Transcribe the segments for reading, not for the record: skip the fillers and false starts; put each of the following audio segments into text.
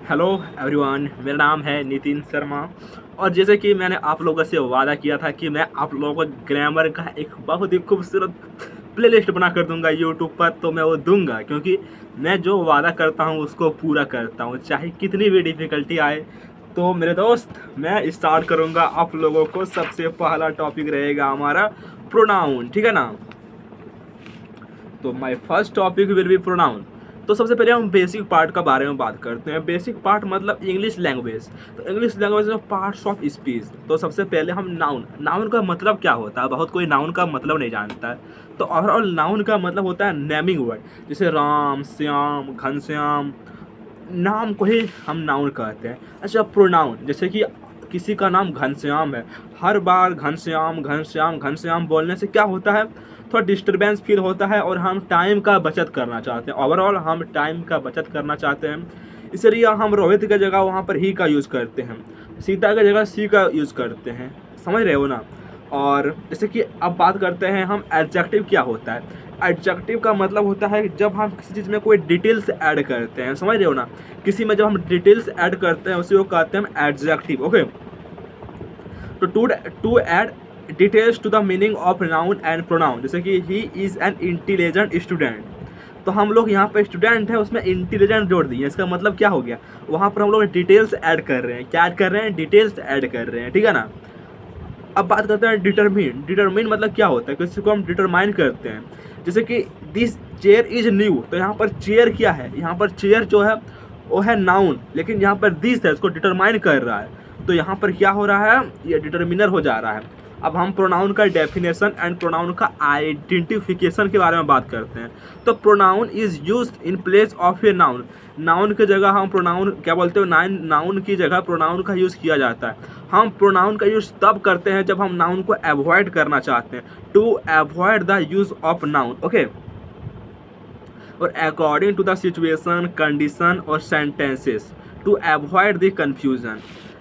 Hello everyone, मेरा नाम है नितिन शर्मा। और जैसे कि मैंने आप लोगों से वादा किया था कि मैं आप लोगों को ग्रामर का एक बहुत ही खूबसूरत प्लेलिस्ट बना कर दूंगा यूट्यूब पर, तो मैं वो दूंगा क्योंकि मैं जो वादा करता हूँ उसको पूरा करता हूँ, चाहे कितनी भी डिफ़िकल्टी आए। तो मेरे दोस्त, मैं स्टार्ट करूँगा आप लोगों को। सबसे पहला टॉपिक रहेगा हमारा प्रोनाउन, ठीक है ना। तो my first topic will be pronoun. तो सबसे पहले हम बेसिक पार्ट का बारे में बात करते हैं। बेसिक पार्ट मतलब इंग्लिश लैंग्वेज। तो इंग्लिश लैंग्वेज में पार्ट्स ऑफ स्पीच। तो सबसे पहले हम नाउन का मतलब क्या होता है, बहुत कोई नाउन का मतलब नहीं जानता है। तो ओवरऑल नाउन का मतलब होता है नेमिंग वर्ड, जैसे राम, श्याम, घनश्याम, नाम को ही हम नाउन कहते हैं। अच्छा, प्रोनाउन, जैसे कि किसी का नाम घनश्याम है, हर बार घनश्याम घनश्याम घनश्याम बोलने से क्या होता है, थोड़ा डिस्टर्बेंस फील होता है और हम टाइम का बचत करना चाहते हैं। ओवरऑल हम टाइम का बचत करना चाहते हैं, इसलिए हम रोहित की जगह वहाँ पर ही का यूज़ करते हैं, सीता की जगह सी का यूज़ करते हैं। समझ रहे हो ना। और जैसे कि अब बात करते हैं हम एडजेक्टिव क्या होता है। एडजेक्टिव का मतलब होता है जब हम किसी चीज़ में कोई डिटेल्स ऐड करते हैं, समझ रहे हो ना। किसी में जब हम डिटेल्स ऐड करते हैं उसी को कहते हैं हम एडजेक्टिव। ओके, तो to add details to the meaning of noun and pronoun, जैसे कि he is an intelligent student. तो हम लोग यहाँ पे स्टूडेंट है, उसमें इंटेलिजेंट जोड़ दिए, इसका मतलब क्या हो गया, वहाँ पर हम लोग डिटेल्स ऐड कर रहे हैं। क्या ऐड कर रहे हैं, डिटेल्स ऐड कर रहे हैं, ठीक है ना। अब बात करते हैं डिटरमिन। डिटरमिन मतलब क्या होता है, किसी को हम डिटरमाइन करते हैं। जैसे कि दिस चेयर इज न्यू, तो यहाँ पर चेयर क्या है, यहाँ पर चेयर जो है वो है नाउन, लेकिन यहाँ पर दिस है, इसको डिटरमाइन कर रहा है। तो यहाँ पर क्या हो रहा है, ये डिटर्मिनर हो जा रहा है। अब हम प्रोनाउन का डेफिनेशन एंड प्रोनाउन का आइडेंटिफिकेशन के बारे में बात करते हैं। तो pronoun is used in place of a noun. Noun की जगह हम प्रोनाउन क्या बोलते हैं, नाउन की जगह प्रोनाउन का यूज़ किया जाता है। हम प्रोनाउन का यूज़ तब करते हैं जब हम नाउन को अवॉइड करना चाहते हैं, to avoid the use of noun. Okay, और according to the situation, condition और sentences, to avoid the confusion.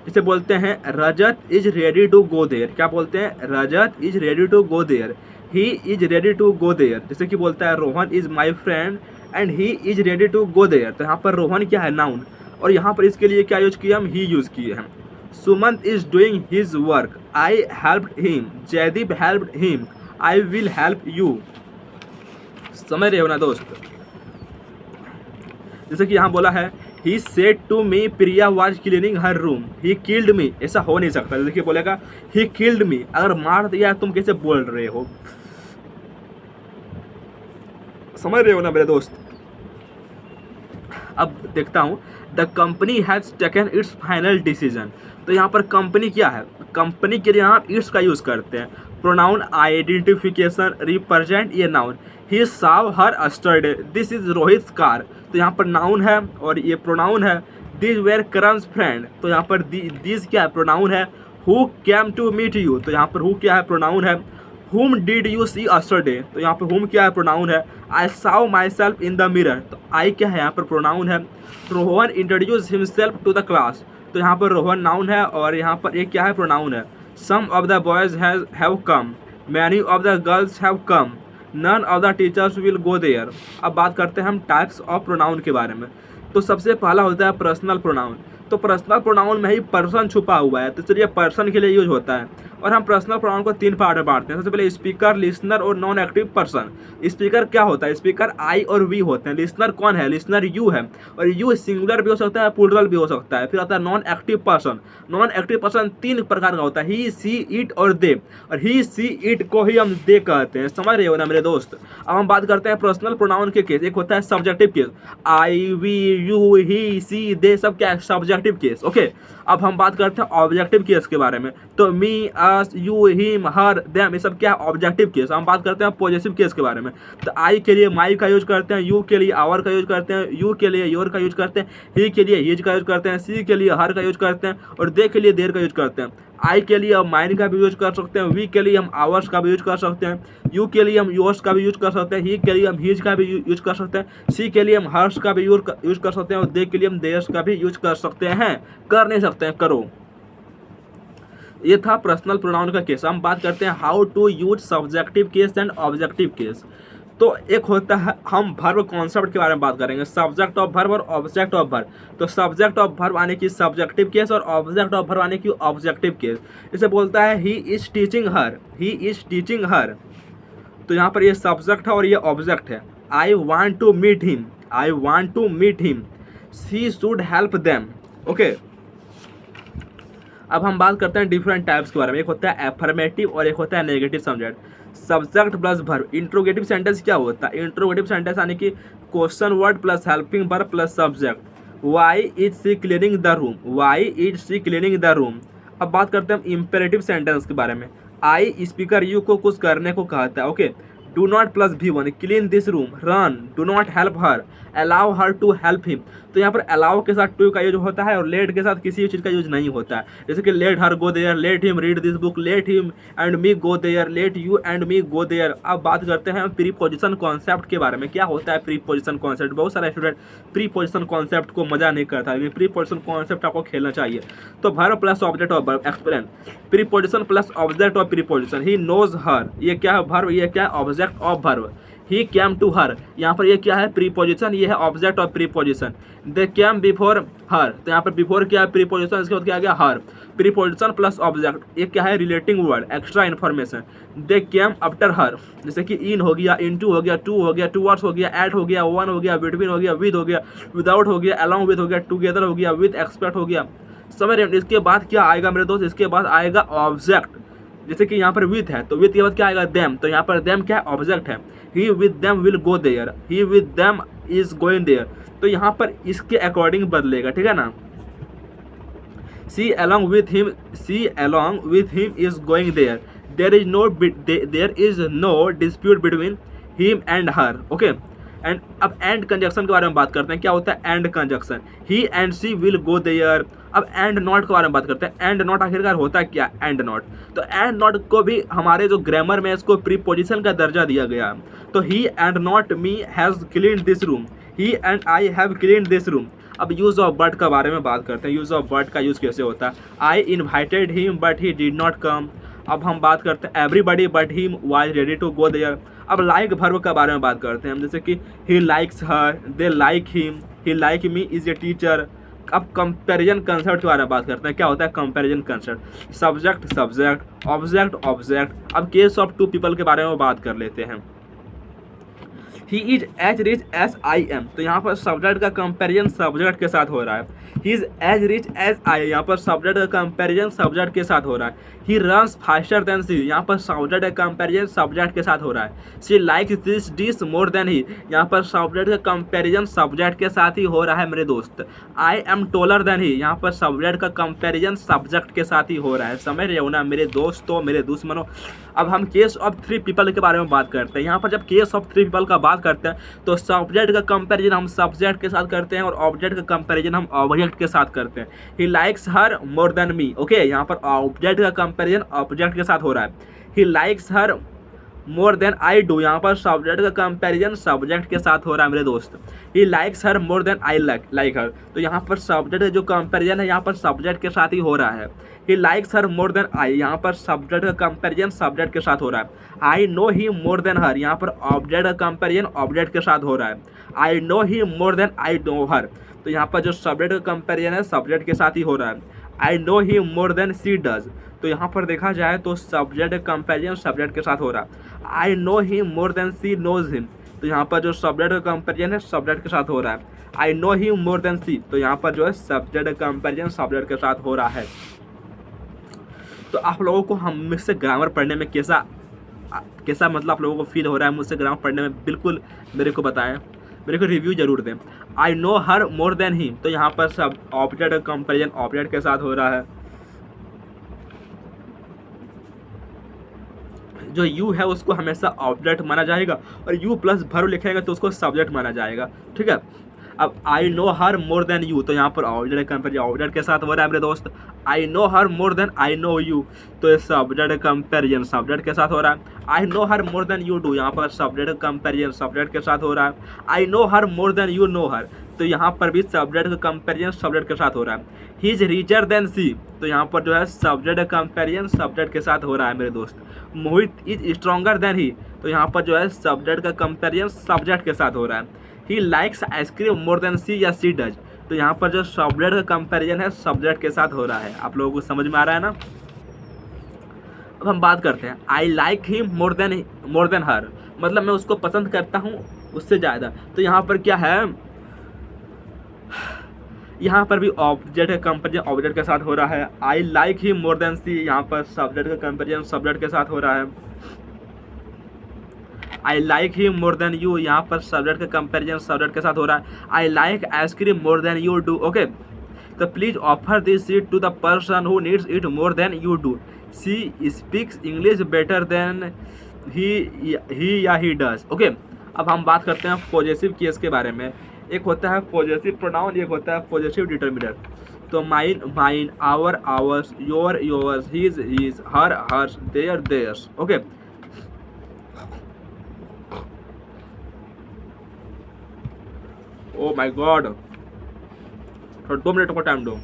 इसे बोलते हैं Rajat is ready to go there. क्या बोलते हैं, Rajat is ready to go there, he is ready to go there. जैसे कि बोलता है Rohan is my friend and he is ready to go there. तो यहाँ पर रोहन क्या है, नाउन, और यहाँ पर इसके लिए क्या यूज किया, हम ही यूज किए हैं। Sumant is doing his work, I helped him, Jaydeep helped him, I will help you. समझ रहे हो ना दोस्त। जैसे कि यहाँ बोला है he said to me Priya was cleaning her room, he killed me. ऐसा हो नहीं सकता। देखिए बोलेगा ही किल्ड मी, अगर मार दिया तुम कैसे बोल रहे हो। समझ रहे हो ना मेरे दोस्त। अब देखता हूँ, the company has taken it's final decision. तो यहाँ पर कंपनी क्या है, कंपनी के लिए यहाँ इट्स का यूज़ करते हैं। प्रोनाउन आइडेंटिफिकेशन रिप्रेजेंट ये noun, he saw her yesterday, this is Rohit car. तो यहाँ पर नाउन है और ये प्रोनाउन है। दिस वेयर करन्स फ्रेंड, तो यहाँ पर दिस क्या है, प्रोनाउन है। Who came to meet you, तो यहाँ पर हु क्या है, प्रोनाउन है। whom did you see yesterday, तो यहाँ पर whom क्या है, प्रोनाउन है। I saw myself in the mirror, तो I क्या है, यहाँ पर प्रोनाउन है। Rohan introduced himself to the class, तो यहाँ पर रोहन नाउन है और यहाँ पर एक क्या है, प्रोनाउन है। Some of the boys have come, many of the girls have come, none of the teachers will go there। अब बात करते हैं हम टाइप्स ऑफ प्रोनाउन के बारे में। तो सबसे पहला होता है पर्सनल प्रोनाउन। तो पर्सनल प्रोनाउन में ही पर्सन छुपा हुआ है, तो इसलिए पर्सन के लिए यूज होता है। और हम पर्सनल प्रोनाउन को तीन पार्ट में बांटते हैं। सबसे पहले स्पीकर, लिसनर और नॉन एक्टिव पर्सन। स्पीकर क्या होता है, स्पीकर आई और वी होते हैं। लिसनर कौन है, लिसनर यू है, और यू सिंगुलर भी हो सकता है, प्लूरल भी हो सकता है। फिर आता है non active person. Non active person तीन प्रकार का होता है, ही, सी, इट और दे। और ही, सी, इट को ही हम दे कहते हैं। समझ रहे हो ना मेरे दोस्त। अब हम बात करते हैं पर्सनल प्रोनाउन के केस। एक होता है subjective case, I, we, you, he, she, they, सब क्या है, सब्जेक्टिव केस। ओके, अब हम बात करते हैं ऑब्जेक्टिव केस के बारे में। तो मी, अस, यू, हिम, हर, देम, ये सब क्या है, ऑब्जेक्टिव केस। हम बात करते हैं पॉजिटिव केस के बारे में। तो आई के लिए माई का यूज करते हैं, यू के लिए आवर का यूज करते हैं, यू के लिए योर का यूज करते हैं, ही के लिए हिज का यूज करते हैं, सी के लिए हर का यूज करते हैं, और दे के लिए देर का यूज करते हैं। आई के लिए हम माइन का भी यूज कर सकते हैं, वी के लिए हम आवर्स का भी यूज कर सकते हैं, यू के लिए हम योर्स का भी यूज कर सकते हैं, ही के लिए हम हिज का भी यूज कर सकते हैं, सी के लिए हम हर्ष का भी यूज कर सकते हैं, और दे के लिए हम देयर्स का भी यूज कर सकते हैं। कर नहीं सकते हैं, करो। ये था पर्सनल प्रोनाउन का केस। हम बात करते हैं how to use subjective case and objective case. तो एक होता है, हम वर्ब कॉन्सेप्ट के बारे में बात करेंगे, सब्जेक्ट ऑफ वर्ब और ऑब्जेक्ट ऑफ वर्ब। तो सब्जेक्ट ऑफ वर्ब आने की सब्जेक्टिव केस और ऑब्जेक्ट ऑफ वर्ब आने की ऑब्जेक्टिव केस। इसे बोलता है he is teaching her, he is teaching her. तो यहाँ पर ये सब्जेक्ट है और ये ऑब्जेक्ट है। I want to meet him, I want to meet him, she should help them. Okay, अब हम बात करते हैं डिफरेंट टाइप्स के बारे में। एक होता है एफर्मेटिव और एक होता है negative subject. Subject plus verb. Interrogative sentence क्या होता है? इंट्रोगेटिव सेंटेंस यानी कि question word plus helping verb plus subject. Why is she cleaning the room, why is she cleaning the room. अब बात करते हैं हम इंपेरेटिव सेंटेंस के बारे में। आई स्पीकर यू को कुछ करने को कहता है। Okay, do not plus V1 clean this room, run, do not help her, allow her to help him. तो यहाँ पर अलाउ के साथ टू का यूज होता है और लेट के साथ किसी भी चीज़ का यूज नहीं होता है। जैसे कि let her go there, let him read this book, let him and me go there, let you and me go there. अब बात करते हैं प्रीपोजिशन कॉन्सेप्ट के बारे में। क्या होता है प्रीपोजिशन कॉन्सेप्ट? बहुत सारे स्टूडेंट प्रीपोजिशन कॉन्सेप्ट को मजा नहीं करता है, लेकिन प्रीपोजिशन कॉन्सेप्ट आपको खेलना चाहिए। तो verb plus object of verb. Explain preposition plus object of preposition. He knows her, ये क्या है? वर्ब। ये क्या है? Object of verb. He came to her, यहाँ पर ये क्या है? प्रीपोजिशन, ये है object of preposition. They came before her, तो यहाँ पर बिफोर क्या है? प्रीपोजिशन, इसके बाद क्या आ गया? हर। प्रीपोजिशन प्लस ऑब्जेक्ट, ये क्या है? Relating word, extra information. They came after her, जैसे कि इन हो गया, इनटू हो गया, टू हो गया, टूवर्ड्स हो गया, एट हो गया, वन हो गया, बिटवीन हो गया, विद हो गया, विदाउट हो गया, अलॉन्ग विद हो गया, टुगेदर हो गया, विद एक्सपेक्ट हो गया। समझ रहे हैं? इसके बाद क्या आएगा मेरे दोस्त? इसके बाद आएगा ऑब्जेक्ट। जैसे कि यहाँ पर विथ है तो विथ के बाद क्या आएगा? देम। तो यहाँ पर देम क्या है? ऑब्जेक्ट है। He with them will go there, he with them is going there. तो यहाँ पर इसके अकॉर्डिंग बदलेगा, ठीक है ना। See along with him, see along with him is going there, there is no dispute between him and her। Okay, and अब and conjunction के बारे में बात करते हैं। क्या होता है and conjunction? He and she will go there. अब एंड नॉट के बारे में बात करते हैं। एंड नॉट आखिरकार होता है क्या? And not. तो एंड नॉट को भी हमारे जो ग्रामर में इसको प्रीपोजिशन का दर्जा दिया गया। तो he and not me has cleaned this room, he and I have cleaned this room. अब यूज़ ऑफ बट के बारे में बात करते हैं। यूज़ ऑफ बट का यूज़ कैसे होता है? I invited him but he did not come. अब हम बात करते हैं everybody but him was ready to go there. अब लाइक वर्ब के बारे में बात करते हैं हम, जैसे कि ही likes her, they like him, he like me is a teacher. अब कंपैरिजन कंसेप्ट के बारे में बात करते हैं। क्या होता है comparison concept? Subject subject, object object. अब केस ऑफ टू पीपल के बारे में बात कर लेते हैं। He is as rich as I am, तो यहाँ पर सब्जेक्ट का कंपैरिजन सब्जेक्ट के साथ हो रहा है। He is as rich as I, यहाँ पर सब्जेक्ट का कंपैरिजन सब्जेक्ट के साथ हो रहा है। He runs faster than she, यहाँ पर सब्जेक्ट का कंपैरिजन सब्जेक्ट के साथ हो रहा है। She likes this dish more than he, यहाँ पर सब्जेक्ट का कंपैरिजन सब्जेक्ट के साथ ही हो रहा है मेरे दोस्त। आई एम टोलर देन ही, यहाँ पर सब्जेक्ट का कंपैरिजन सब्जेक्ट के साथ ही हो रहा है। समझ रहे हो ना मेरे दोस्तों, मेरे दुश्मनों। अब हम केस ऑफ थ्री पीपल के बारे में बात करते हैं। यहाँ पर जब केस ऑफ थ्री पीपल का बात करते हैं तो सब्जेक्ट का कंपैरिजन हम सब्जेक्ट के साथ करते हैं और ऑब्जेक्ट का कंपैरिजन हम ऑब्जेक्ट के साथ करते हैं। ही likes her more than me. Okay, यहाँ पर ऑब्जेक्ट का कंपैरिजन ऑब्जेक्ट के साथ हो रहा है। He likes her more than I do, यहाँ पर सब्जेक्ट का कंपैरिजन सब्जेक्ट के साथ हो रहा है मेरे दोस्त। He likes her more than I like her, तो यहाँ पर सब्जेक्ट जो कंपैरिजन है यहाँ पर सब्जेक्ट के साथ ही हो रहा है। He likes her more than आई, यहाँ पर सब्जेक्ट का कंपैरिजन सब्जेक्ट के साथ हो रहा है। I know he more than हर, यहाँ पर ऑब्जेक्ट का कंपैरिजन ऑब्जेक्ट के साथ हो रहा है। I know he more than I know her, तो यहाँ पर जो सब्जेक्ट का कंपैरिजन है सब्जेक्ट के साथ ही हो रहा है। I know he more than she does, तो यहाँ पर देखा जाए तो सब्जेक्ट का कंपैरिजन सब्जेक्ट के साथ हो रहा है। I know he more than she knows him, तो यहाँ पर जो सब्जेक्ट का कंपैरिजन है सब्जेक्ट के साथ हो रहा है। I know he more than सी, तो यहाँ पर जो है सब्जेक्ट का कंपैरिजन सब्जेक्ट के साथ हो रहा है। तो आप लोगों को हम मुझसे ग्रामर पढ़ने में कैसा मतलब आप लोगों को फील हो रहा है? मुझसे ग्रामर पढ़ने में बिल्कुल मेरे को बताएं, मेरे को रिव्यू जरूर दें। आई नो हर मोर देन ही, तो यहाँ पर सब ऑब्जेक्ट का कंपैरिजन ऑब्जेक्ट के साथ हो रहा है। जो यू है उसको हमेशा ऑब्जेक्ट माना जाएगा और यू प्लस वर्ब लिखेगा तो उसको सब्जेक्ट माना जाएगा, ठीक है। अब आई know her more than you, तो यहाँ पर ऑब्जेक्ट कंपैरिजन ऑब्जेक्ट के साथ हो रहा है मेरे दोस्त। I know her more than I know you, तो ये सब्जेक्ट कंपैरिजन सब्जेक्ट के साथ हो रहा है। I know her more than you do, यहाँ पर सब्जेक्ट कंपैरिजन सब्जेक्ट के साथ हो रहा है। I know her more than you know her, तो यहाँ पर भी सब्जेक्ट का कंपेरिजन सब्जेक्ट के साथ हो रहा है। ही इज रिचर देन सी, तो यहाँ पर जो है सब्जेक्ट का कंपेरिजन सब्जेक्ट के साथ हो रहा है मेरे दोस्त। मोहित इज स्ट्रॉन्गर देन ही, तो यहाँ पर जो है सब्जेक्ट का कंपेरिजन सब्जेक्ट के साथ हो रहा है। He likes ice cream more than she या सी डज, तो यहाँ पर जो सब्जेक्ट का कंपेरिजन है सब्जेक्ट के साथ हो रहा है। आप लोगों को समझ में आ रहा है ना। अब हम बात करते हैं I like him more than her, मतलब मैं उसको पसंद करता हूँ उससे ज़्यादा। तो यहाँ पर क्या है, यहाँ पर भी ऑब्जेक्ट का कंपेरिजन ऑब्जेक्ट के साथ हो रहा है। I like him more than she, यहाँ पर सब्जेक्ट का कंपेरिजन सब्जेक्ट के साथ हो रहा है। I like him more than you, यहाँ पर सब्जेक्ट का कंपेरिजन सब्जेक्ट के साथ हो रहा है। I like ice cream more than you do. Okay, तो please offer this seat to the person who needs it more than you do. She speaks English better than he या he does. Okay, अब हम बात करते हैं possessive case के बारे में। एक होता है पॉजेसिव प्रोनाउन, एक होता है पॉजेसिव डिटर्मिनर। तो mine, our, ours, yours, his, her, hers, their, theirs. Okay, oh my god, थोड़ा 2 मिनट को टाइम दो।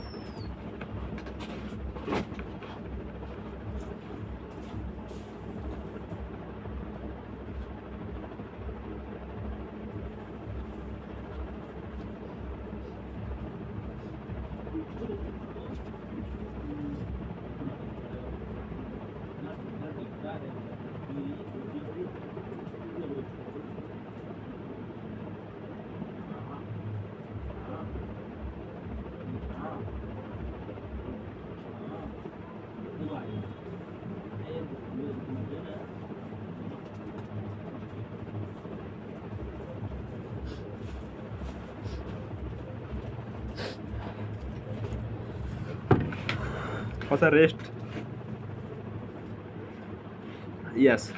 थोड़ा सा रेस्ट। यस,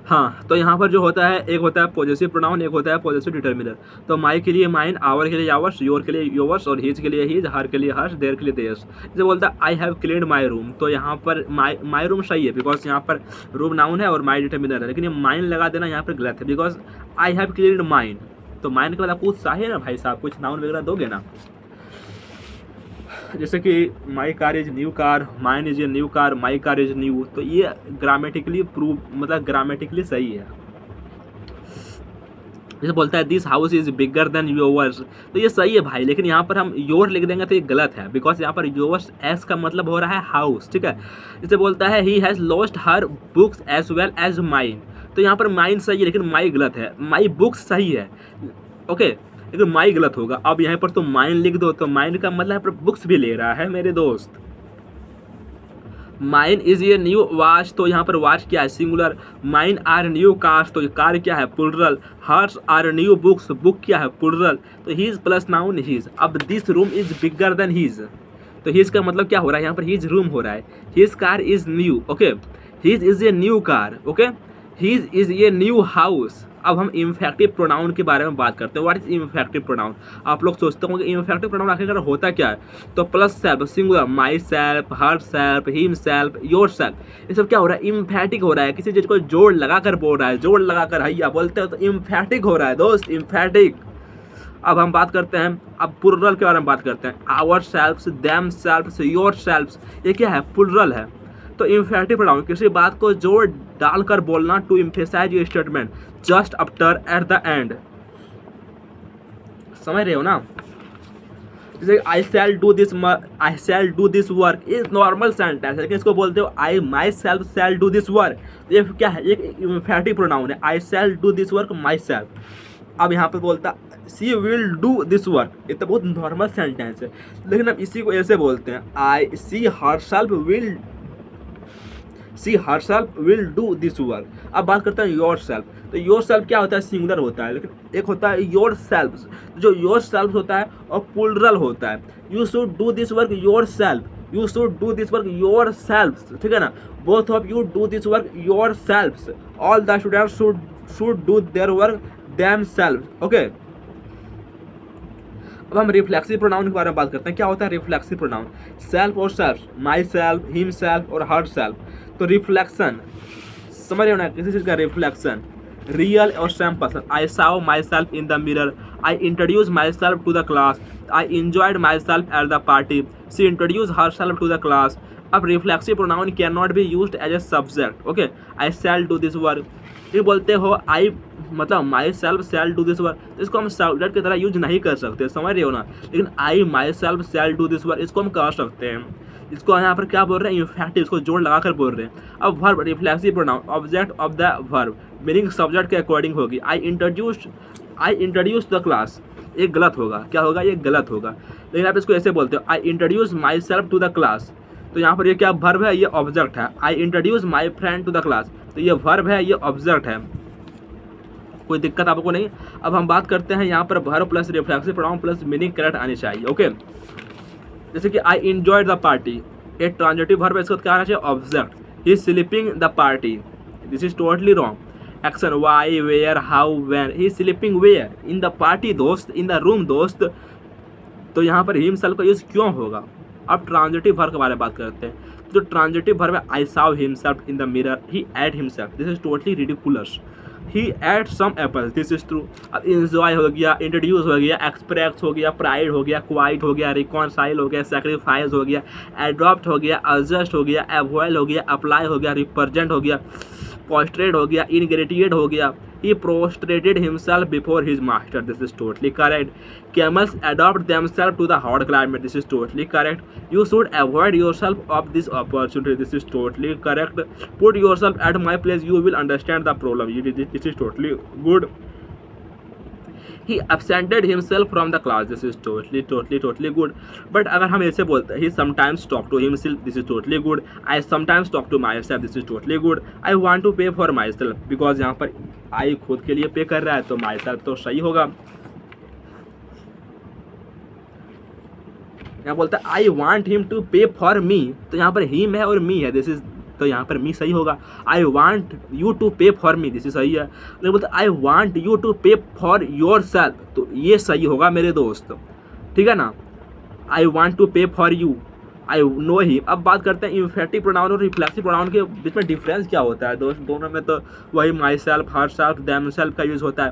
हाँ, तो यहाँ पर जो होता है एक होता है पॉजेसिव प्रोनाउन, एक होता है पॉजेसिव डिटर्मिनर। तो माई के लिए माइन, आवर के लिए आवर्स, योर के लिए योवर्स और हिज के लिए हिज, हर के लिए हर्स, देयर के लिए देयर्स। जैसे बोलता है आई हैव क्लीन्ड माई रूम, तो यहाँ पर माई रूम सही है बिकॉज यहाँ पर रूम नाउन है और माई डिटर्मिनर है, लेकिन ये माइन लगा देना यहाँ पर गलत है because I have cleaned mine, तो माइन के बाद आपको उत्साह है ना भाई साहब, कुछ नाउन वगैरह दोगे ना। जैसे कि my car is new car, mine is a new car, my car is new, तो ये ग्रामेटिकली प्रूव मतलब ग्रामेटिकली सही है। जैसे बोलता है this house is bigger then yours, तो ये सही है भाई, लेकिन यहाँ पर हम योर लिख देंगे तो ये गलत है बिकॉज यहाँ पर योवर्स एस का मतलब हो रहा है हाउस, ठीक है। जैसे बोलता है he has lost her books as well as mine, तो यहाँ पर माइन सही है लेकिन माई गलत है, माई बुक्स सही है। ओके, लेकिन माई गलत होगा। अब यहाँ पर तो माइन लिख दो, तो माइन का मतलब यहाँ पर बुक्स भी ले रहा है मेरे दोस्त। माइन इज ये न्यू वॉच, तो यहाँ पर वॉच क्या है singular. Mine are new cars, तो कार क्या है plural. Hers are new books, book क्या है प्लुरल। तो हीज प्लस नाउन हीज। अब this room is bigger than his, तो हीज का मतलब क्या हो रहा है यहाँ पर हीज रूम हो रहा है। His car is new, okay, his is a new car, okay, his is a new house. अब हम इम्फेक्टिव प्रोनाउन के बारे में बात करते हैं। What is emphatic pronoun. आप लोग सोचते होंगे इम्फेक्टिव प्रोनाउन आखिरकार होता क्या है, तो plus self singular, my self, her self, him self, your self, ये सब क्या हो रहा है इम्फेटिक हो रहा है। किसी चीज़ को जोड़ लगाकर बोल रहा है, जोड़ लगाकर हैया बोलते हो तो इम्फेटिक हो रहा है दोस्त, इम्फेटिक। अब हम बात करते हैं, अब प्लुरल के बारे में बात करते हैं। Ourselves, themselves, yourselves, ये क्या है प्लुरल है। तो इम्फेटिव प्रोनाउन किसी बात को जोड़ डालकर बोलना to emphasize your statement just after at the end, समझ रहे हो ना। जैसे I shall do this work, ये नॉर्मल सेंटेंस है, लेकिन इसको बोलते हो I myself shall do this work, ये क्या है एक इम्फेटिव प्रोनाउन है। I shall do this work myself. अब यहाँ पे बोलता she will do this work, ये तो बहुत नॉर्मल सेंटेंस है, लेकिन हम इसी को ऐसे बोलते हैं I she herself will do this work. अब बात करते हैं योर सेल्फ, तो योर सेल्फ क्या होता है सिंगुलर होता है, लेकिन एक होता है योर सेल्फ, जो योर सेल्फ होता है और प्लुरल होता है। You should do this work your self, you should do this work your self, ठीक है ना। Both of you do this work your self, all the students should do their work them self, okay. अब हम reflexive pronoun के बारे में बात करते हैं। क्या होता है रिफ्लेक्सिव प्रोनाउन? सेल्फ और self, my self, him self और हर सेल्फ। तो रिफ्लेक्शन समझ रहे हो ना, किसी चीज़ का रिफ्लेक्शन, रियल और same person. I saw myself in the mirror, I introduce myself to the class, I enjoyed myself at the party, she introduce herself to the class. अब reflexive pronoun can not be used as a subject. Okay, I shall do this work. ये बोलते हो I मतलब myself shall do this work, इसको हम subject की तरह use नहीं कर सकते, समझ रहे हो ना। लेकिन I myself shall do this work इसको हम कर सकते हैं। इसको यहाँ पर क्या बोल रहे हैं? इनफैक्टिव, इसको जोड़ लगा कर बोल रहे हैं। अब verb reflexive pronoun object of the verb, meaning subject के अकॉर्डिंग होगी। आई इंट्रोड्यूस द क्लास, ये गलत होगा। क्या होगा? ये गलत होगा। लेकिन आप इसको ऐसे बोलते हो, I introduce myself to the class, तो यहाँ पर ये क्या वर्ब है? ये ऑब्जेक्ट है। I introduce my friend to the class, तो ये वर्ब है, ये ऑब्जेक्ट है। कोई दिक्कत आपको नहीं। अब हम बात करते हैं यहाँ पर verb plus reflexive pronoun plus meaning correct आनी चाहिए। ओके, जैसे कि आई इंजॉयड द पार्टी, ये ट्रांजिटिव वर्ब है, इसका क्या आना चाहिए? Object. He is sleeping the party, this is totally wrong. Action why, where, how, when. He is sleeping where? In the party दोस्त, इन द रूम दोस्त। तो यहाँ पर हिमसेल्फ का यूज क्यों होगा? अब ट्रांजिटिव वर्ब के बारे में बात करते हैं। जो ट्रांजिटिव वर्ब है, I saw himself in the mirror, he ate himself, this is totally ridiculous. He ate some apples, this is true. अब इंजॉय हो गया, इंट्रोड्यूस हो गया, एक्सप्रेस हो गया, प्राइड हो गया, क्वाइट हो गया, रिकॉन्साइल हो गया, सेक्रीफाइस हो गया, एडॉप्ट हो गया, एडजस्ट हो गया, अवॉइड हो गया, अप्लाई हो गया, रिप्रेजेंट हो गया, पोस्ट्रेट हो गया, इनग्रेटिएट हो गया। He prostrated himself before his master. This is totally correct. Camels adopt themselves to the hot climate. This is totally correct. You should avoid yourself of this opportunity. This is totally correct. Put yourself at my place. You will understand the problem. This is totally good. He absented himself from the class. This is totally good. But अगर हम ऐसे बोलते हैं, he sometimes talk to himself. This is totally good. I sometimes talk to myself. This is totally good. I want to pay for myself, because यहाँ पर I खुद के लिए पे कर रहा है, तो myself तो सही होगा। यहाँ बोलता है I want him to pay for me, तो यहाँ पर him है और me है, दिस इज, तो यहाँ पर मी सही होगा। आई वॉन्ट यू टू पे फॉर मी, दिस इज सही है। लेकिन बोलते आई वॉन्ट यू टू पे फॉर योर सेल्फ, तो ये सही होगा मेरे दोस्त, ठीक है ना। आई वॉन्ट टू पे फॉर यू, आई नो ही। अब बात करते हैं इन्फेक्टिव प्रोनाउन और रिफ्लेक्सिव प्रोनाउन के बीच में डिफरेंस क्या होता है दोस्त। दोनों में तो वही my self, her self, them self का यूज़ होता है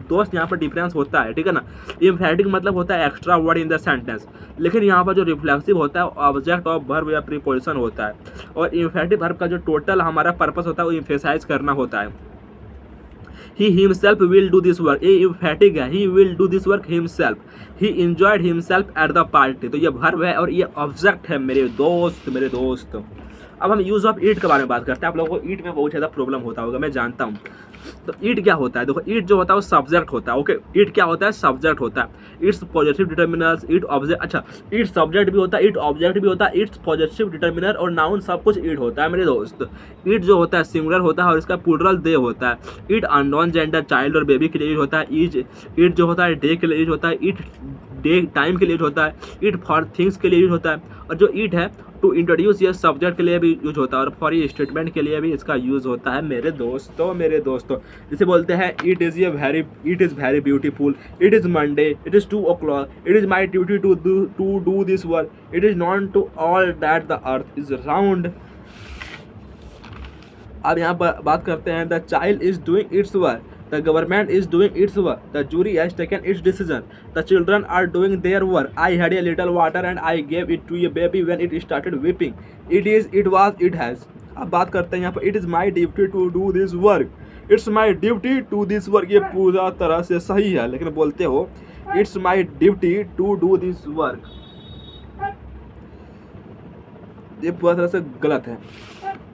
दोस्त, यहाँ पर डिफरेंस होता है, ठीक है ना। इन्फेक्टिव मतलब होता है extra word in the sentence, लेकिन यहाँ पर जो रिफ्लेक्सिव होता है ऑब्जेक्ट ऑफ वर्ब या प्रीपोजिशन होता है। और इन्फेक्टिव वर्ब का जो टोटल हमारा पर्पस होता है वो इम्फेसाइज करना होता है। He himself will do this work, ये emphatic है, he will do this work himself, he enjoyed himself at the party, तो ये वर्ब है और ये ऑब्जेक्ट है मेरे दोस्त। अब हम यूज़ ऑफ ईट के बारे में बात करते हैं। आप लोगों को ईट में बहुत ज़्यादा प्रॉब्लम होता होगा, मैं जानता हूँ। तो ईट क्या होता है? देखो, ईट जो होता है वो सब्जेक्ट होता है। ओके, ईट क्या होता है? सब्जेक्ट होता है। It's positive determiners, eat object, अच्छा ईट सब्जेक्ट भी होता है, ईट ऑब्जेक्ट भी होता है, इट्स पॉजिटिव डिटर्मिनर और नाउन सब कुछ ईट होता है मेरे दोस्त। ईट जो होता है सिंगुलर होता है और इसका प्लूरल दे होता है। ईट अननोन जेंडर, चाइल्ड और बेबी के लिए यूज होता है। ईट जो होता है डे के लिए यूज होता है। ईट डे टाइम के लिए यूज होता है। ईट फॉर थिंग्स के लिए यूज होता है। और जो ईट है टू इंट्रोड्यूस ये सब्जेक्ट के लिए भी यूज होता है और फॉर ये स्टेटमेंट के लिए भी इसका यूज़ होता है मेरे दोस्तों। जिसे बोलते हैं it is very beautiful, it is Monday, it is 2 o'clock, it is my duty to do this work, it is known to all that the earth is round. अब यहाँ पर बात करते हैं the child is doing its work, the government is doing its work, the jury has taken its decision, the children are doing their work, I had a little water and I gave it to a baby when it started weeping, it is, it was, it has। अब बात करते हैं यहाँ पर it is my duty to do this work, it's my duty to this work, ये पूरा तरह से सही है, लेकिन बोलते हो it's my duty to do this work, ये पूरा तरह से गलत है।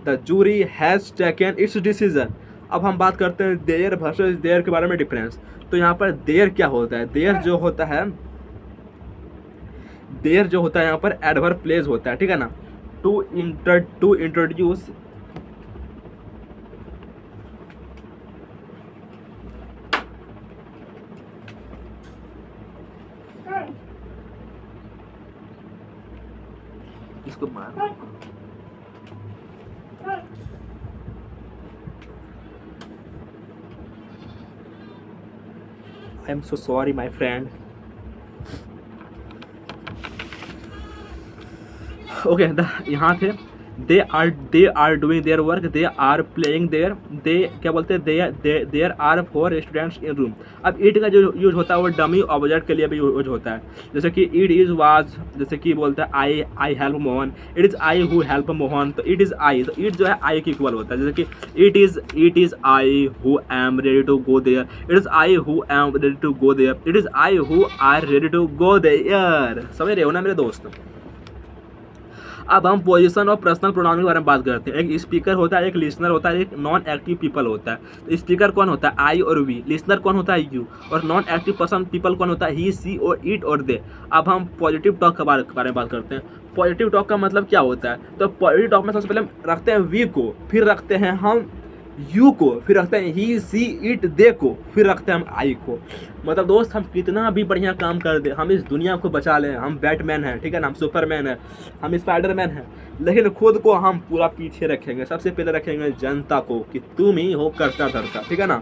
the jury has taken its decision। अब हम बात करते हैं देयर वर्सेस देयर के बारे में डिफरेंस। तो यहाँ पर देयर क्या होता है? देयर जो होता है यहाँ पर एडवर्ब प्लेस होता है, ठीक है ना। टू इंट्रोड्यूस इसको मार I am so sorry my friend। Okay यहाँ थे they are doing their work, they are playing there, they क्या बोलते हैं, there are 4 students in room. अब इट का जो यूज होता है वो डमी ऑब्जेक्ट के लिए भी यूज होता है, जैसे कि इट इज़ वाज, जैसे कि बोलता है I help Mohan, it is I who help Mohan, तो इट इज़ आई, तो इट जो है आई के इक्वल होता है, जैसे कि it is I who am ready to go there, it is I who am ready to go there, it is I who are ready to go there. समझ रहे हो ना मेरे दोस्त। अब हम पोजीशन और पर्सनल प्रोनाउन के बारे में बात करते हैं। एक स्पीकर होता है, एक लिसनर होता है, एक नॉन एक्टिव पीपल होता है। तो स्पीकर कौन होता है, आई और वी, लिसनर कौन होता है, यू, और नॉन एक्टिव पर्सन पीपल कौन होता है, ही, सी और इट और दे। अब हम पॉजिटिव टॉक के बारे में बात करते हैं। पॉजिटिव टॉक का मतलब क्या होता है, तो पॉजिटिव टॉक में सबसे पहले हम रखते हैं वी को, फिर रखते हैं हम यू को, फिर रखते हैं ही, सी, इट, दे को, फिर रखते हैं हम आई को। मतलब दोस्त हम कितना भी बढ़िया काम कर दे, हम इस दुनिया को बचा लें, हम बैटमैन हैं, ठीक है ना, हम सुपरमैन हैं, हम स्पाइडरमैन हैं, लेकिन खुद को हम पूरा पीछे रखेंगे। सबसे पहले रखेंगे जनता को कि तुम ही हो करता धरता, ठीक है ना।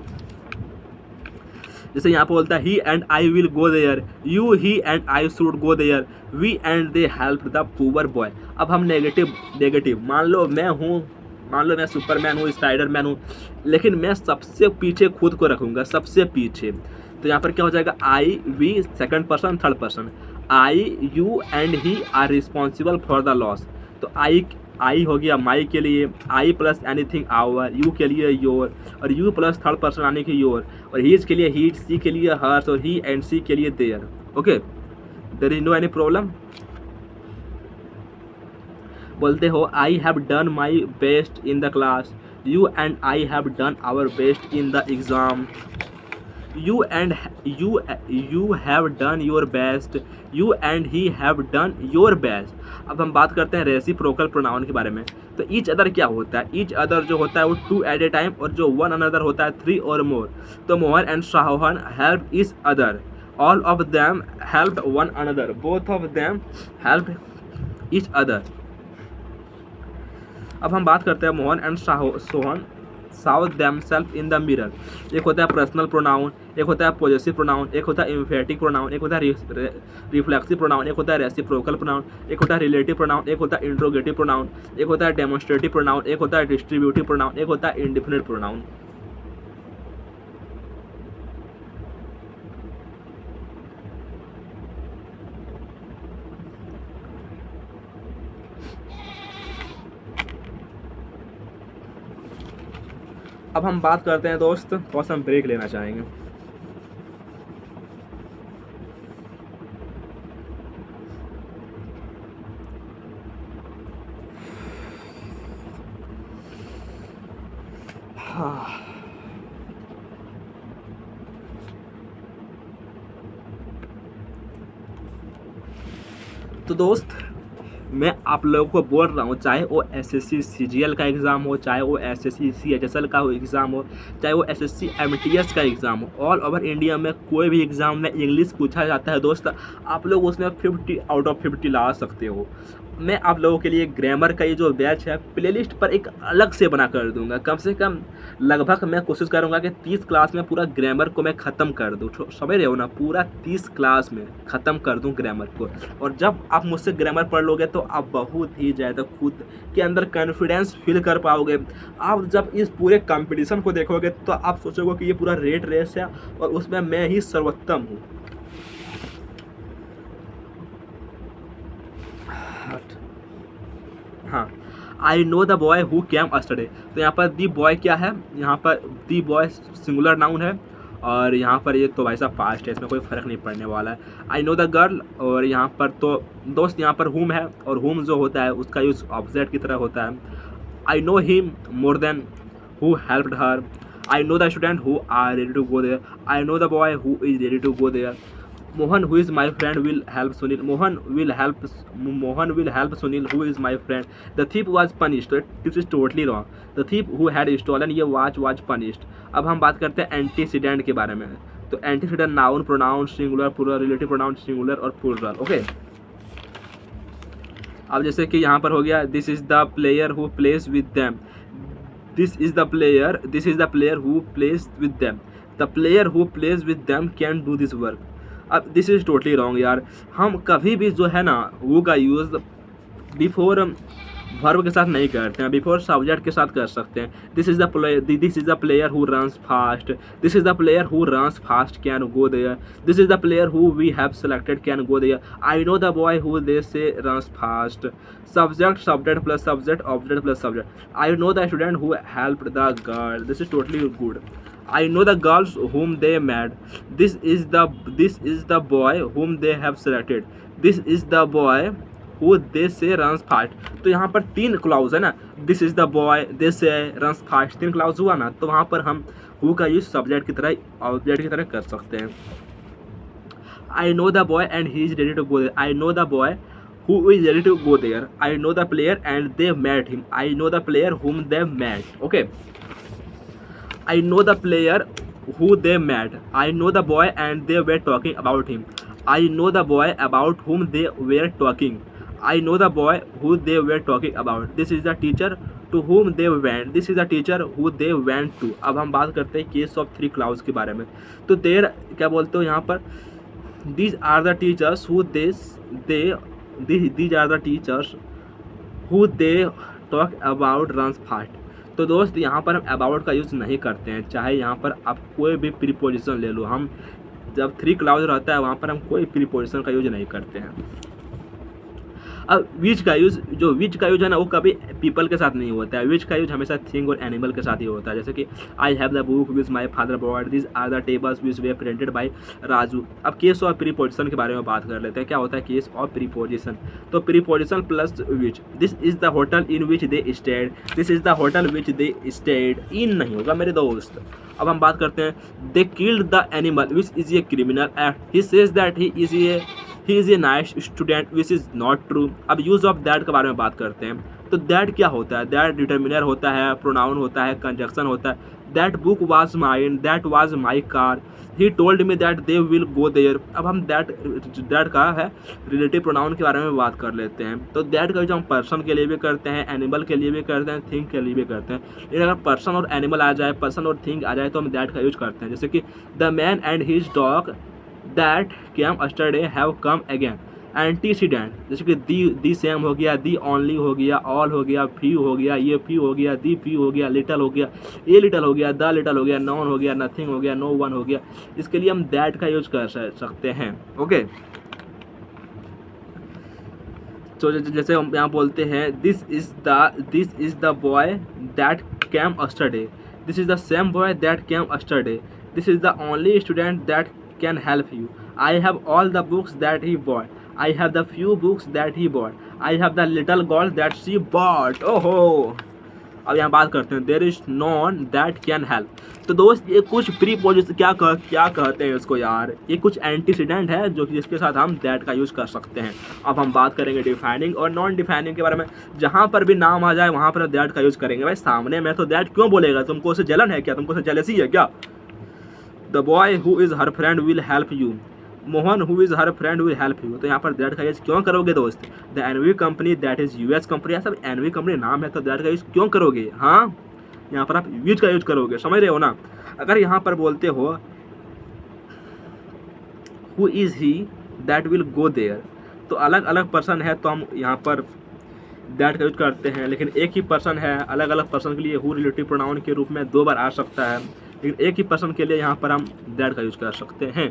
जैसे यहाँ पर बोलता है he and I will go there, you he and I should go there, we and they help the poor boy. अब हम नेगेटिव मान लो मैं सुपरमैन हूँ, स्पाइडरमैन हूँ, लेकिन मैं सबसे पीछे खुद को रखूँगा, सबसे पीछे। तो यहाँ पर क्या हो जाएगा, I we second person third person, I you and he are responsible for the loss. तो आई हो गया माई के लिए, I plus anything our, you के लिए योर, और यू प्लस थर्ड पर्सन आने की योर, और हीज के लिए हीट, सी के लिए हर्स, और ही एंड सी के लिए there. Okay, there is no any problem. बोलते हो I have done my best in the class, you and I have done our best in the exam, you have done your best, you and he have done your best. अब हम बात करते हैं reciprocal pronoun के बारे में। तो each other क्या होता है, ईच अदर जो होता है वो 2 एट ए टाइम, और जो वन अनदर होता है 3 और मोर। तो Mohan and Shahn help each other, all of them help one another, both of them help each other. अब हम बात करते हैं मोहन एंड सोहन साउ देमसेल्फ इन द मिरर। एक होता है पर्सनल प्रोनाउन, एक होता है पॉजेसिव प्रोनाउन, एक होता है एम्फेटिक प्रोनाउन, एक होता है रिफ्लेक्सिव प्रोनाउन, एक होता है रेसिप्रोकल प्रोनाउन, एक होता है रिलेटिव प्रोनाउन, एक होता है इंट्रोगेटिव प्रोनाउन, एक होता है डेमोन्स्ट्रेटिव प्रोनाउन, एक होता है डिस्ट्रीब्यूटिव प्रोनाउन, एक होता है इंडिफिनिट प्रोनाउन। अब हम बात करते हैं दोस्त, थोड़ा सा हम ब्रेक लेना चाहेंगे। हाँ, तो दोस्त मैं आप लोगों को बोल रहा हूँ, चाहे वो एसएससी सीजीएल का एग्ज़ाम हो, चाहे वो एसएससी सीएचएसएल का एग्ज़ाम हो, चाहे वो एसएससी एमटीएस का एग्ज़ाम हो, ऑल ओवर इंडिया में कोई भी एग्ज़ाम में इंग्लिश पूछा जाता है दोस्त, आप लोग उसमें 50 आउट ऑफ 50 ला सकते हो। मैं आप लोगों के लिए ग्रामर का ये जो बैच है प्लेलिस्ट पर एक अलग से बना कर दूंगा। कम से कम लगभग मैं कोशिश करूंगा कि 30 क्लास में पूरा ग्रामर को मैं ख़त्म कर दूं। समझ रहे हो ना, पूरा 30 क्लास में ख़त्म कर दूं ग्रामर को। और जब आप मुझसे ग्रामर पढ़ लोगे तो आप बहुत ही ज़्यादा खुद के अंदर कॉन्फिडेंस फील कर पाओगे। आप जब इस पूरे कंपटीशन को देखोगे तो आप सोचोगे कि ये पूरा रेट रेस है और उसमें मैं ही सर्वोत्तम हूँ। हाँ, I know the boy who came yesterday. तो यहाँ पर दी बॉय क्या है, यहाँ पर दी बॉय सिंगुलर नाउन है, और यहाँ पर ये तो भाई साहब पास्ट है, इसमें कोई फ़र्क नहीं पड़ने वाला है। आई नो द गर्ल, और यहाँ पर तो दोस्त यहाँ पर हुम है, और हुम जो होता है उसका यूज़ ऑब्जेक्ट की तरह होता है। I know him more than who helped her, I know the student who are ready to go there, I know the boy who is ready to go there. Mohan, who is my friend, will help Sunil. Mohan will help Sunil, who is my friend. The thief was punished. This is totally wrong. The thief who had stolen ये watch was punished. अब हम बात करते हैं antecedent के बारे में। तो antecedent noun, pronoun, singular, plural, relative pronoun, singular और प्लूरल। ओके, अब जैसे कि यहाँ पर हो गया, this is the player who plays with them, this is the player who plays with them, the player who plays with them can do this work. अब this is totally wrong यार। हम कभी भी जो है ना वो का यूज़ बिफोर वर्ब के साथ नहीं करते हैं, बिफोर सब्जेक्ट के साथ कर सकते हैं। This is the player who runs fast, this is the player who runs fast can go there, this is the player who we have selected can go there, I know the boy who they say runs fast. Subject subject plus subject object plus subject, I know the student who helped the girl, this is totally good. I know the girls whom they met. This is the boy whom they have selected. This is the boy who they say runs fast. तो यहाँ पर 3 clause है ना, this is the boy, they say, runs fast, 3 clause हुआ ना, तो वहाँ पर हम हु का यूज सब्जेक्ट की तरह ऑब्जेक्ट की तरह कर सकते हैं। I know the boy and he is ready to go there. I know the boy who is ready to go there. I know the player and they met him. I know the player whom they met. Okay. I know the player who they met. I know the boy and they were talking about him. I know the boy about whom they were talking. I know the boy who they were talking about. This is the teacher to whom they went. This is the teacher who they went to. अब हम बात करते हैं case of 3 clause के बारे में। तो देर क्या बोलते हो यहाँ पर, these are the teachers who these are the teachers who they talk about runs fast. तो दोस्त यहाँ पर हम अबाउट का यूज़ नहीं करते हैं, चाहे यहाँ पर आप कोई भी प्रीपोजिशन ले लो, हम जब 3 क्लाउज रहता है वहाँ पर हम कोई प्रीपोजिशन का यूज नहीं करते हैं। अब विच का यूज है ना, वो कभी पीपल के साथ नहीं होता है, विच का यूज हमेशा थिंग और एनिमल के साथ ही होता है। जैसे कि I have the book which my father borrowed, this are the tables which were printed by Raju. अब केस ऑफ प्रीपोजिशन के बारे में बात कर लेते हैं। क्या होता है केस ऑफ प्रीपोजिशन? तो preposition plus which, this is the hotel in which they stayed, this is the hotel which they stayed, in नहीं होगा मेरे दोस्त। अब हम बात करते हैं, they killed the animal which is a criminal act, he says that he is a nice student which is not true. अब यूज़ ऑफ दैट के बारे में बात करते हैं। तो दैट क्या होता है? दैट डिटर्मिनर होता है, प्रोनाउन होता है, कंजक्शन होता है। That book was mine, that was my car, he told me that they will go there. अब हम दैट का है रिलेटिव प्रोनाउन के बारे में बात कर लेते हैं। तो दैट का यूज हम पर्सन के लिए भी करते हैं, एनिमल के लिए भी करते हैं, थिंग के लिए भी करते हैं। लेकिन अगर पर्सन और एनिमल आ जाए, पर्सन और थिंग आ जाए तो हम दैट का यूज करते हैं। जैसे कि the man and his dog that came yesterday have come again. Antecedent जैसे कि दी सेम हो गया, दी ओनली हो गया, ऑल हो गया, फ्यू हो गया, ये फ्यू हो गया, दी फ्यू हो गया, लिटल हो गया, ये लिटल हो गया, द लिटल हो गया, नॉन हो गया, नथिंग हो गया, नो वन हो गया। इसके लिए हम दैट का यूज कर सकते हैं। ओके, तो जैसे हम यहाँ बोलते हैं this is the boy that came yesterday, this is the same boy that came yesterday, this is the only student that can help you. I have all the books that he bought. I have the few books that he bought. I have the little girl that she bought. ओहो, अब यहाँ बात करते हैं there is none that can help। तो दोस्त ये कुछ प्रीपोजिशन क्या कहते हैं इसको यार, ये कुछ एंटीसीडेंट है जो कि जिसके साथ हम दैट का यूज़ कर सकते हैं। अब हम बात करेंगे डिफाइनिंग और नॉन डिफाइनिंग के बारे में। जहाँ पर भी नाम आ जाए वहाँ पर दैट का यूज़ करेंगे। भाई सामने में तो दैट क्यों बोलेगा? तुमको उससे जलन है क्या? तुमको उससे जेलसी है क्या? The boy who is her friend will help you. Mohan who is her friend will help you। तो यहाँ पर दैट का यूज क्यों करोगे दोस्त? The NV company that is US company, सब एनवी कंपनी नाम है तो दैट का यूज क्यों करोगे? हाँ, यहाँ पर आप यूज का यूज करोगे, समझ रहे हो ना। अगर यहाँ पर बोलते हो who is he that will go there, तो अलग अलग पर्सन है तो हम यहाँ पर दैट का यूज करते हैं। लेकिन एक ही पर्सन है, अलग अलग पर्सन के लिए हु रिलेटिव प्रोनाउन के रूप में 2 बार आ सकता है, लेकिन एक ही पर्सन के लिए यहाँ पर हम दैट का यूज कर सकते हैं।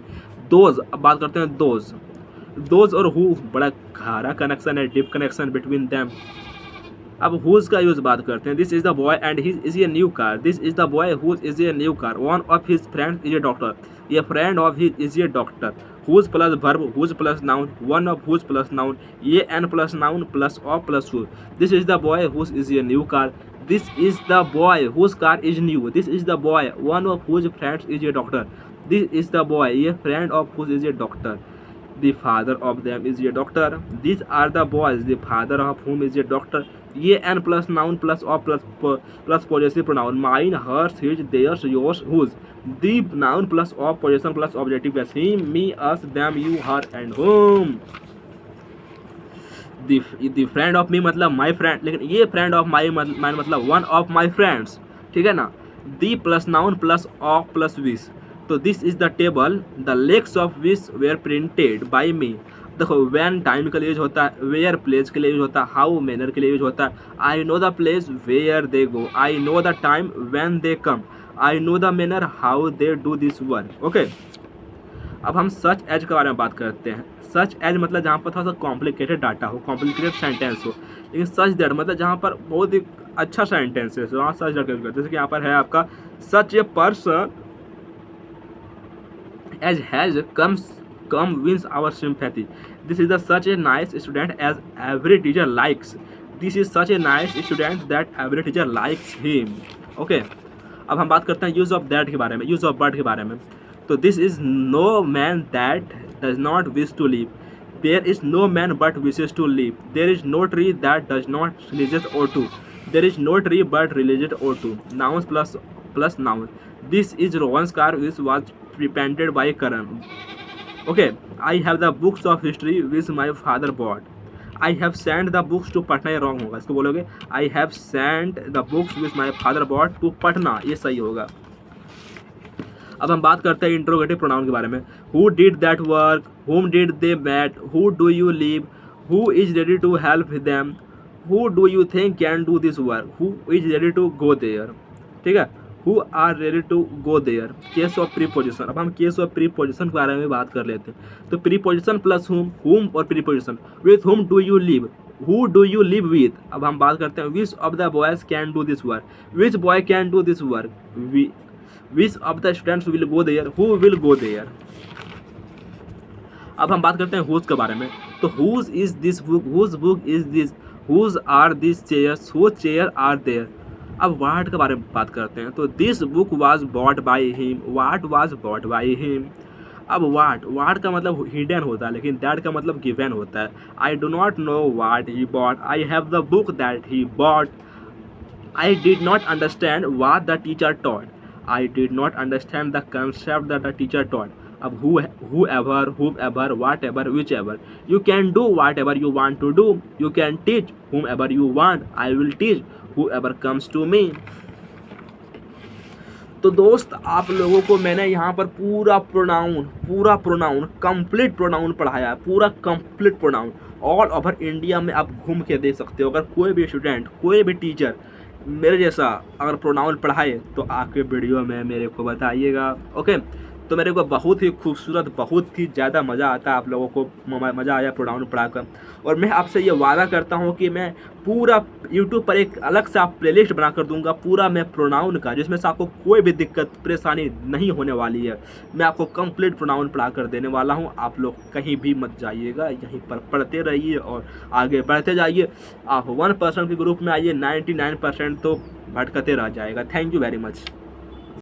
दोज, अब बात करते हैं दोज और हु, बड़ा गहरा कनेक्शन है, डीप कनेक्शन बिटवीन देम। अब हुज का यूज बात करते हैं। This is the boy and his is a new car, this is the boy whose is a new car, one of his friends is a doctor, a friend of his is a doctor. Whose plus verb, whose plus noun, one of whose plus noun, ये N plus noun plus of plus whose. This is the boy whose is a new car, this is the boy whose car is new, this is the boy one of whose friends is a doctor, this is the boy a friend of whose is a doctor, the father of them is a doctor, these are the boys the father of whom is a doctor। ये n plus noun plus of plus possessive pronoun, mine, hers, his, theirs, yours, whose. The noun plus of possession plus objective, him, me, us, them, you, her and whom. The friend of me मतलब my friend, लेकिन ये friend of my मतलब one of my friends, ठीक है ना। The plus noun plus of plus which, तो this is the table the legs of which were printed by me, देखो when time के लिए यूज होता है, वेयर प्लेस के लिए यूज होता है, हाउ मैनर के लिए यूज होता है। I know the place where they go, I know the time when they come, I know the manner how they do this work. Okay, अब हम सच एज के बारे में बात करते हैं। सच एज मतलब जहाँ पर थोड़ा सा कॉम्प्लिकेटेड डाटा हो, कॉम्प्लिकेटेड सेंटेंस हो। लेकिन सच दैट मतलब जहाँ पर बहुत ही अच्छा सेंटेंस है, वहाँ सच दैट करते हैं। जैसे कि यहाँ पर है आपका, such a person as has come wins our sympathy. This is the such a nice student as every teacher likes. This is such a nice student that every teacher likes him. Okay, अब हम बात करते हैं use of that के बारे में, use of but के बारे में। तो this is no man that does not wish to live, there is no man but wishes to live, there is no tree that does not releases or to, there is no tree but related or to, nouns plus noun. This is Rohan's car which was painted by Karan. Okay, I have the books of history which my father bought. I have sent the books to Patna, ये wrong होगा, इसको बोलोगे I have sent the books which my father bought to Patna, ये सही होगा। अब हम बात करते हैं इंट्रोगेटिव प्रोनाउन के बारे में। Who did that work? Whom did they met? Who do you live? Who is ready to help them? Who do you think can do this work? Who is ready to go there? ठीक है, who are ready to go there. Case of preposition, अब हम case of preposition के बारे में बात कर लेते हैं। तो प्रीपोजिशन प्लस whom और preposition, with whom do you live, who do you live with। अब हम बात करते हैं which of the boys can do this work, which boy can do this work, which of the students will go there, who will go there। अब हम बात करते हैं whose के बारे में। तो whose is this book, whose book is this, whose are these chairs, whose chair are there। अब वाट के बारे में बात करते हैं। तो this book was bought by him, what was bought by him. अब वाट का मतलब हिडन होता है, लेकिन दैट का मतलब गिवन होता है। I do not know what he bought, I have the book that he bought, I did not understand what the teacher taught, I did not understand the concept that the teacher taught. अब whoever, whomever, whatever, whichever, you can do whatever you want to do, you can teach whomever you want, I will teach whoever comes to me। तो दोस्त आप लोगों को मैंने यहाँ पर पूरा प्रोनाउन कंप्लीट प्रोनाउन पढ़ाया है, पूरा complete pronoun all over India में आप घूम के देख सकते हो। अगर कोई भी स्टूडेंट, कोई भी टीचर मेरे जैसा अगर प्रोनाउन पढ़ाए तो आपके वीडियो में मेरे को बताइएगा। ओके, तो मेरे को बहुत ही खूबसूरत, बहुत ही ज़्यादा मज़ा आता है, आप लोगों को मज़ा आया प्रोनाउन पढ़ाकर। और मैं आपसे ये वादा करता हूँ कि मैं पूरा यूट्यूब पर एक अलग सा प्लेलिस्ट बना कर दूंगा पूरा मैं प्रोनाउन का, जिसमें से आपको कोई भी दिक्कत परेशानी नहीं होने वाली है। मैं आपको कंप्लीट प्रोनाउन पढ़ा कर देने वाला हूँ। आप लोग कहीं भी मत जाइएगा, यहीं पर पढ़ते रहिए और आगे बढ़ते जाइए। आप 1% के ग्रुप में आइए, 99% तो भटकते रह जाएगा। Thank you very much.